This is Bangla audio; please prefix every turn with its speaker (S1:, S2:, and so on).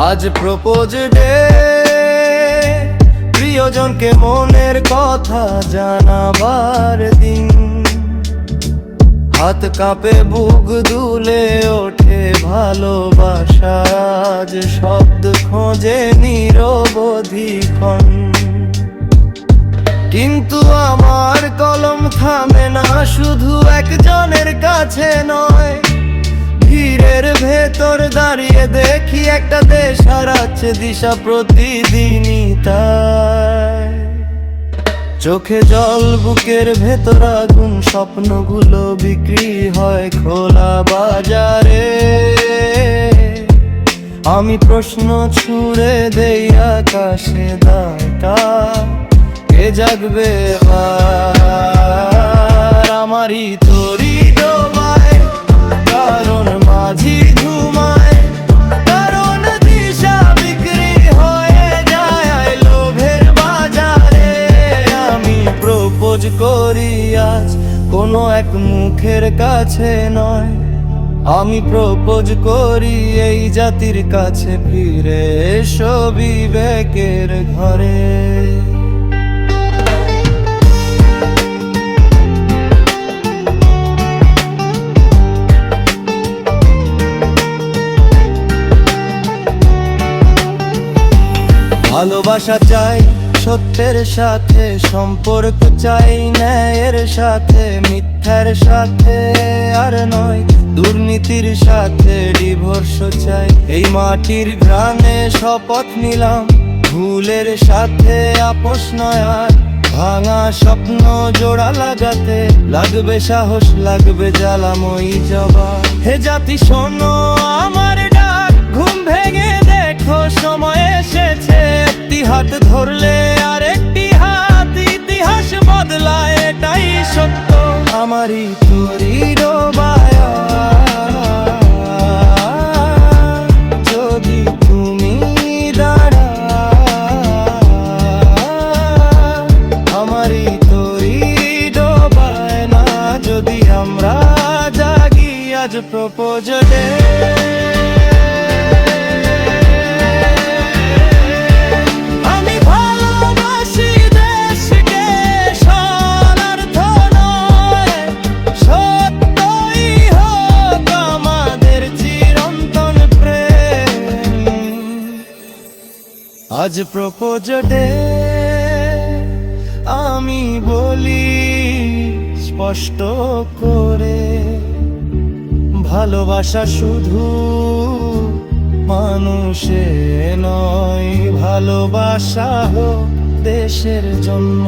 S1: আজ প্রপোজ ডে, প্রিয়জনকে মনের কথা জানাবার দিন। হাত কাঁপে বুক দুলে ওঠে ভালোবাসা, আজ শব্দ খোঁজে নিরবধিক্ষণ। কিন্তু আমার কলম থামে না, শুধু একজনের কাছে নয়। ভিড়ের ভেতর দাঁড়িয়ে দেখি একটা দেশ হারাচ্ছে দিশা প্রতিদিনই তাই। চোখে জল, বুকের ভেতর আগুন, স্বপ্নগুলো বিক্রি হয় খোলা বাজারে। আমি প্রশ্ন ছুঁড়ে দেই আকাশে, দায়টা কে জাগবে এবার? আমারই তরি ডোবায়, কারণ মাঝি ঘুমায়, কারণ দিশা বিক্রি হয়ে যায় লোভের বাজারে। আমি প্রপোজ করি আজ কোনো এক মুখের কাছে নয়, আমি প্রপোজ করি এই জাতির কাছে। ফিরে এসো বিবেকের ঘরে। ভালোবাসা চাই সত্যের সাথে, সম্পর্ক চাই ন্যায়ের সাথে, মিথ্যার সাথে আর নয় দুর্নীতির সাথে। ডিভোর্স চাই এই মাটির ঘ্রাণে, শপথ নিলাম ভুলের সাথে আপোষ নয় আর। ভাঙা স্বপ্ন জোড়া লাগাতে লাগবে সাহস, লাগবে জ্বালাময়ী জবাব। হে জাতি শোনো আমার ডাক, ঘুম ভেঙে দেখো সময় এসেছে। একটি হাত ধরলে আর একটি হাত ইতিহাস বদলায়, এটাই সত্য। আমারই তরি ডোবায়, যদি তুমি দাঁড়াও। আমারই তরি ডোবায় না, যদি আমরা জাগি। আজ প্রপোজ ডে, আজ প্রপোজ ডে। আমি বলি স্পষ্ট করে, ভালোবাসা শুধু মানুষে নয়, ভালোবাসা হোক দেশের জন্য।